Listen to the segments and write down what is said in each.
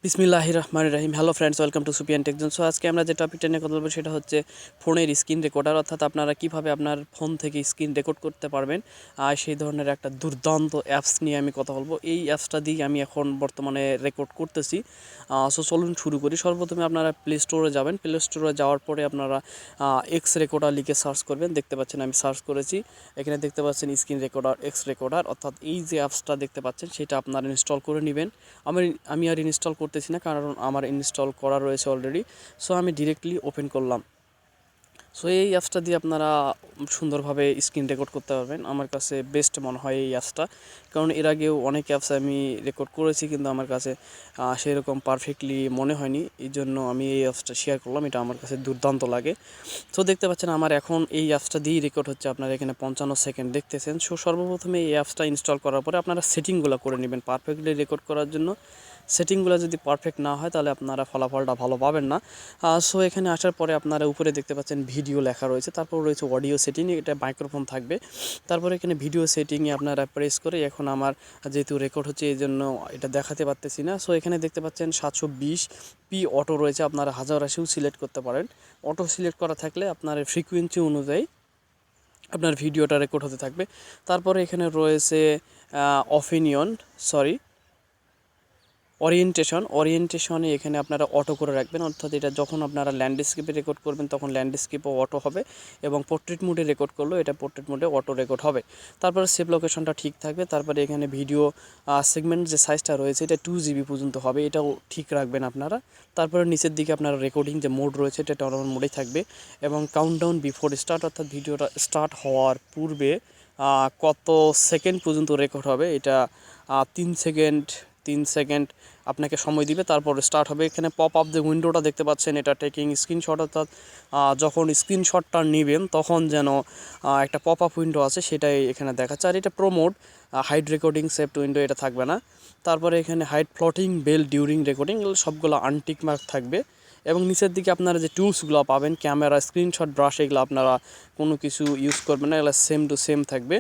বিসমিল্লাহির রহমানির রহিম। Hello friends, welcome to Supiyan Techzone. So আজকে আমরা যে টপিকটা নিয়ে কথা বলবো সেটা হচ্ছে ফোনের স্ক্রিন রেকর্ডার, অর্থাৎ আপনারা কীভাবে আপনার ফোন থেকে স্ক্রিন রেকর্ড করতে পারবেন। আর সেই ধরনের একটা দুর্দান্ত অ্যাপস নিয়ে আমি কথা বলবো। এই অ্যাপসটা দিয়ে আমি এখন বর্তমানে রেকর্ড করতেছি। সো চলুন শুরু করি। সর্বপ্রথমে আপনারা প্লে স্টোরে যাবেন। প্লে স্টোরে যাওয়ার পরে আপনারা এক্স রেকর্ডার লিখে সার্চ করবেন। দেখতে পাচ্ছেন আমি সার্চ করেছি। এখানে দেখতে পাচ্ছেন স্ক্রিন রেকর্ডার, এক্স রেকর্ডার, অর্থাৎ এই যে অ্যাপসটা দেখতে পাচ্ছেন সেটা আপনারা ইনস্টল করে নেবেন। আমি আর ইনস্টল করতেছি না, কারণ আমার ইনস্টল করা রয়েছে অলরেডি। সো আমি ডিরেক্টলি ওপেন করলাম। সো এই অ্যাপসটা দিয়ে আপনারা সুন্দরভাবে স্ক্রিন রেকর্ড করতে পারবেন। আমার কাছে বেস্ট মনে হয় এই অ্যাপসটা, কারণ এর আগেও অনেক অ্যাপস আমি রেকর্ড করেছি, কিন্তু আমার কাছে সেরকম পারফেক্টলি মনে হয়নি। এই জন্য আমি এই অ্যাপসটা শেয়ার করলাম। এটা আমার কাছে দুর্দান্ত লাগে। সো দেখতে পাচ্ছেন আমার এখন এই অ্যাপসটা দিয়েই রেকর্ড হচ্ছে। আপনারা এখানে 55 সেকেন্ড দেখতেছেন। সো সর্বপ্রথমে এই অ্যাপসটা ইনস্টল করার পরে আপনারা সেটিংগুলো করে নেবেন পারফেক্টলি রেকর্ড করার জন্য। সেটিংগুলো যদি পারফেক্ট না হয় তাহলে আপনারা ফলাফলটা ভালো পাবেন না। সো এখানে আসার পরে আপনারা উপরে দেখতে পাচ্ছেন ভিডিও লেখা রয়েছে, তারপর রয়েছে অডিও সেটিং, এটা মাইক্রোফোন থাকবে। তারপরে এখানে ভিডিও সেটিংয়ে আপনারা প্রেস করে, এখন আমার যেহেতু রেকর্ড হচ্ছে এই জন্য এটা দেখাতে পারতেছি না। সো এখানে দেখতে পাচ্ছেন 720p অটো রয়েছে, আপনারা হাজার রাশিও সিলেক্ট করতে পারেন। অটো সিলেক্ট করা থাকলে আপনার ফ্রিকোয়েন্সি অনুযায়ী আপনার ভিডিওটা রেকর্ড হতে থাকবে। তারপরে এখানে রয়েছে ওরিয়েন্টেশনে এখানে আপনারা অটো করে রাখবেন, অর্থাৎ এটা যখন আপনারা ল্যান্ডস্কেপে রেকর্ড করবেন তখন ল্যান্ডস্কেপও অটো হবে, এবং পোর্ট্রেট মোডে রেকর্ড করলেও এটা পোর্ট্রেট মোডে অটো রেকর্ড হবে। তারপরে সেভ লোকেশনটা ঠিক থাকবে। তারপরে এখানে ভিডিও সেগমেন্ট যে সাইজটা রয়েছে এটা 2GB পর্যন্ত হবে, এটাও ঠিক রাখবেন আপনারা। তারপরে নিচের দিকে আপনারা রেকর্ডিং যে মোড রয়েছে এটা নরমাল মোডেই থাকবে, এবং কাউন্টডাউন বিফোর স্টার্ট, অর্থাৎ ভিডিওটা স্টার্ট হওয়ার পূর্বে কত সেকেন্ড পর্যন্ত রেকর্ড হবে এটা 3 সেকেন্ড আপনাকে সময় দিবে, তারপর স্টার্ট হবে। এখানে পপ আপ যে উইন্ডোটা দেখতে পাচ্ছেন এটা টেকিং স্ক্রিনশট, অর্থাৎ যখন স্ক্রিনশটটা নেবেন তখন যেন একটা পপ আপ উইন্ডো আছে সেটাই এখানে দেখাচ্ছে। আর এটা প্রোমোড হাইড রেকর্ডিং সেভড উইন্ডো, এটা থাকবে না। তারপরে এখানে hide floating bell during recording, সবগুলো আনটিক মার্ক থাকবে। এবং নিচের দিকে আপনারা যে টুলসগুলো পাবেন, ক্যামেরা, স্ক্রিনশট, ব্রাশ, এগুলো আপনারা কোনো কিছু ইউজ করবেন না, এগুলো সেম টু সেম থাকবে।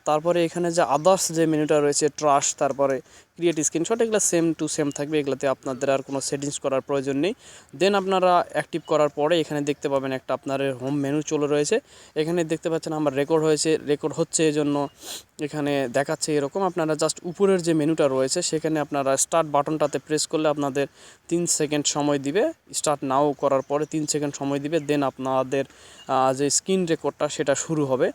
তারপরে এখানে যে আদার্স যে মেনুটা রয়েছে, ট্রাশ, তারপরে ক্রিয়েট স্ক্রিনশট, এগুলো সেম টু সেম থাকবে। এগুলোতে আপনাদের আর কোনো সেটিংস করার প্রয়োজন নেই। দেন আপনারা অ্যাক্টিভ করার পরে এখানে দেখতে পাবেন একটা আপনার হোম মেনু চলে রয়েছে। এখানে দেখতে পাচ্ছেন আমার রেকর্ড হচ্ছে, এই জন্য এখানে দেখাচ্ছে এরকম। আপনারা জাস্ট উপরের যে মেনুটা রয়েছে সেখানে আপনারা স্টার্ট বাটনটাতে প্রেস করলে আপনাদের 3 সেকেন্ড সময় দিবে। স্টার্ট নাও করার পরে 3 সেকেন্ড সময় দিবে, দেন আপনাদের যে স্ক্রিন রেকর্ডটা সেটা শুরু হবে।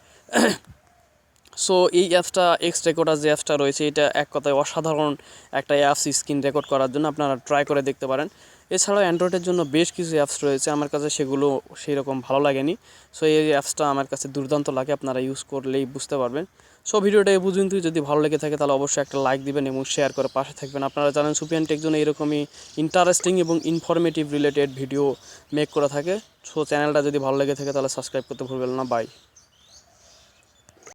সো এই অ্যাপসটা, এক্স রেকর্ডার যে অ্যাপসটা রয়েছে, এটা এক কথায় অসাধারণ একটা অ্যাপস স্ক্রিন রেকর্ড করার জন্য, আপনারা ট্রাই করে দেখতে পারেন। এছাড়াও অ্যান্ড্রয়েডের জন্য বেশ কিছু অ্যাপস রয়েছে, আমার কাছে সেগুলো সেই রকম ভালো লাগেনি। সো এই অ্যাপসটা আমার কাছে দুর্দান্ত লাগে, আপনারা ইউজ করলেই বুঝতে পারবেন। সো ভিডিওটা এই পর্যন্ত যদি ভালো লেগে থাকে তাহলে অবশ্যই একটা লাইক দিবেন এবং শেয়ার করে পাশে থাকবেন। আপনারা জানেন সুপিয়ান টেকজন এরকমই ইন্টারেস্টিং এবং ইনফরমেটিভ রিলেটেড ভিডিও মেক করে থাকে। সো চ্যানেলটা যদি ভালো লেগে থাকে তাহলে সাবস্ক্রাইব করতে ভুলবেন না। বাই।